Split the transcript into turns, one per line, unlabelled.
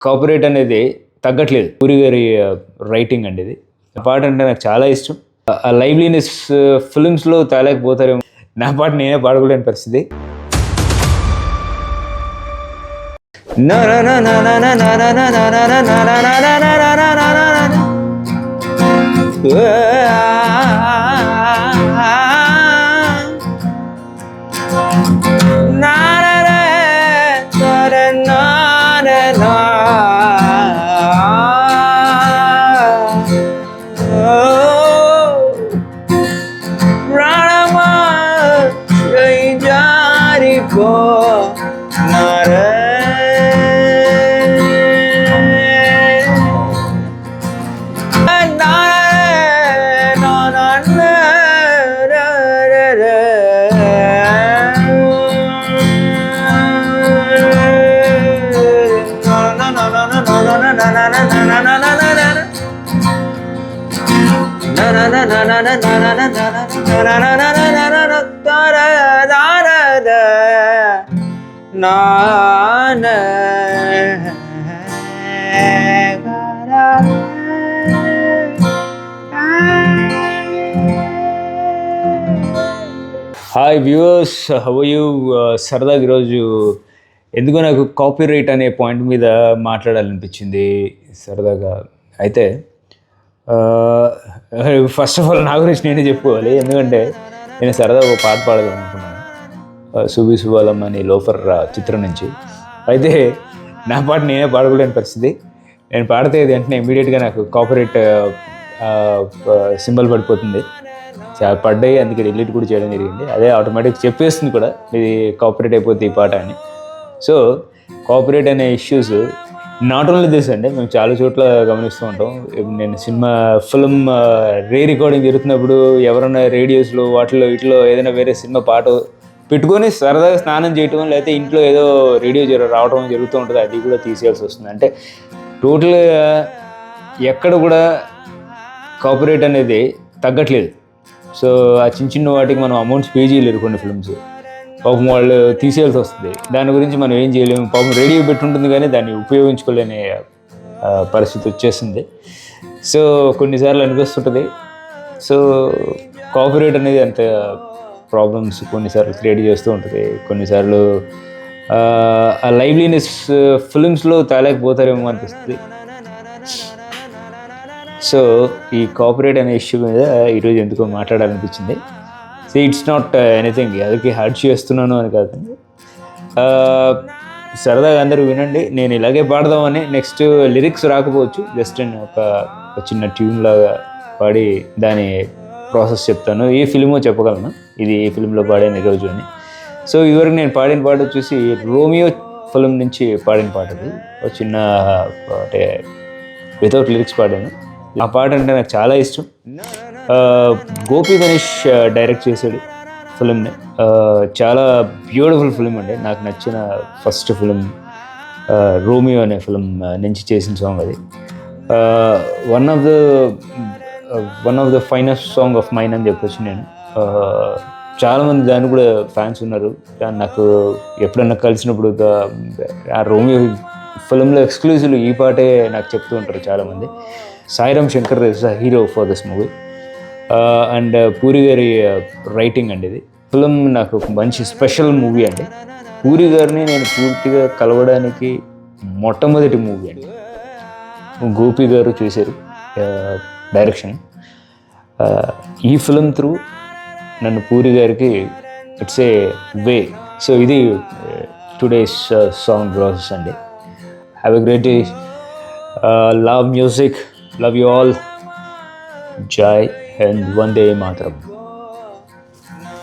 Copyright అనేది తగ్గట్లేదు. పూరి గారి రైటింగ్ అండి ఇది. ఆ పాట అంటే నాకు చాలా ఇష్టం. ఆ లైవ్లీనెస్ ఫిల్మ్స్లో తేలేకపోతారేమో. నా పాట నేనే పాడుకోలేని పరిస్థితి. Hi viewers, how are you? సరదాగా ఈరోజు ఎందుకో నాకు కాపీరైట్ అనే పాయింట్ మీద మాట్లాడాలనిపించింది సరదాగా. అయితే ఫస్ట్ ఆఫ్ ఆల్ నా గురించి నేనే చెప్పుకోవాలి. ఎందుకంటే నేను సరదాగా ఒక పాట పాడదాం అనుకున్నాను, సుబి సుబాలమ్మ అని లోఫర్ చిత్రం నుంచి. అయితే నా పాట నేనే పాడుకోలేని పరిస్థితి. నేను పాడితే వెంటనే ఇమీడియట్గా నాకు కాపీరైట్ సింబల్ పడిపోతుంది. పడ్డాయి, అందుకే డిలీట్ కూడా చేయడం జరిగింది. అదే ఆటోమేటిక్ చెప్పేస్తుంది కూడా, ఇది కాపీరైట్ అయిపోతుంది ఈ పాట అని. సో కాపీరైట్ అనే ఇష్యూస్ నాట్ ఓన్లీ దిస్ అండి, మేము చాలా చోట్ల గమనిస్తూ ఉంటాం. నేను సినిమా ఫిల్మ్ రీ రికార్డింగ్ జరుగుతున్నప్పుడు ఎవరైనా రేడియోస్లో వీటిలో ఏదైనా వేరే సినిమా పాట పెట్టుకొని సరదాగా స్నానం చేయటం, లేకపోతే ఇంట్లో ఏదో రేడియో రావడం జరుగుతూ ఉంటుంది, అది కూడా తీసేయాల్సి వస్తుంది. అంటే టోటల్గా ఎక్కడ కూడా కాపీరైట్ అనేది తగ్గట్లేదు. సో ఆ చిన్న వాటికి మనం అమౌంట్స్ పే చేయలేరు కొన్ని ఫిల్మ్స్. పాపం వాళ్ళు తీసేయాల్సి వస్తుంది. దాని గురించి మనం ఏం చేయలేము. పాపం రేడియో పెట్టుంటుంది కానీ దాన్ని ఉపయోగించుకోలేని పరిస్థితి వచ్చేసింది. సో కొన్నిసార్లు అనిపిస్తుంటుంది. సో కాపీరైట్ అనేది అంత ప్రాబ్లమ్స్ కొన్నిసార్లు క్రియేట్ చేస్తూ ఉంటుంది. కొన్నిసార్లు ఆ లైవ్లీనెస్ ఫిల్మ్స్లో తేలేకపోతారేమో అనిపిస్తుంది. సో ఈ కాపీరైట్ అనే ఇష్యూ మీద ఈరోజు ఎందుకో మాట్లాడాలనిపించింది. సో ఇట్స్ నాట్ ఎనీథింగ్ అదికి హర్ట్ చేస్తున్నాను అని కాదండి. సరదాగా అందరూ వినండి. నేను ఇలాగే పాడదామని, నెక్స్ట్ లిరిక్స్ రాకపోవచ్చు, జస్ట్ నేను ఒక చిన్న ట్యూన్ లాగా పాడి దాని ప్రాసెస్ చెప్తాను. ఏ ఫిల్మో చెప్పగలను, ఇది ఏ ఫిల్మ్లో పాడాను ఈరోజు అని. సో ఇదివరకు నేను పాడిన పాట వచ్చేసి రోమియో ఫిల్మ్ నుంచి పాడిన పాట. అది ఒక చిన్న అంటే వితౌట్ లిరిక్స్ పాడాను. ఆ పాట అంటే నాకు చాలా ఇష్టం. గోపి గణేష్ డైరెక్ట్ చేశాడు ఫిలింని. చాలా బ్యూటిఫుల్ ఫిలిం అండి. నాకు నచ్చిన ఫస్ట్ ఫిలిం రోమియో అనే ఫిలిం నుంచి చేసిన సాంగ్ అది. One of the finest song of mine అని చెప్పొచ్చు నేను. చాలామంది దాన్ని కూడా ఫ్యాన్స్ ఉన్నారు. నాకు ఎప్పుడన్నా కలిసినప్పుడు ఆ రోమియో ఫిలింలో ఎక్స్క్లూజివ్లు ఈ పాటే నాకు చెప్తూ ఉంటారు చాలామంది. Sairam Shankar is the hero for this movie. And puri గారి రైటింగ్ అండి ఇది. ఫిలిం నాకు ఒక మంచి స్పెషల్ మూవీ అండి. పూరి గారిని నేను పూర్తిగా కలవడానికి మొట్టమొదటి మూవీ అండి. గోపి గారు చేశారు డైరెక్షన్. ఈ ఫిలిం త్రూ నన్ను పూరి గారికి ఇట్స్ ఏ వే. సో ఇది టుడేస్ సాంగ్ ప్రాసెస్ అండి. Have a great day. Love music, love you all. Jai and Vande Mataram.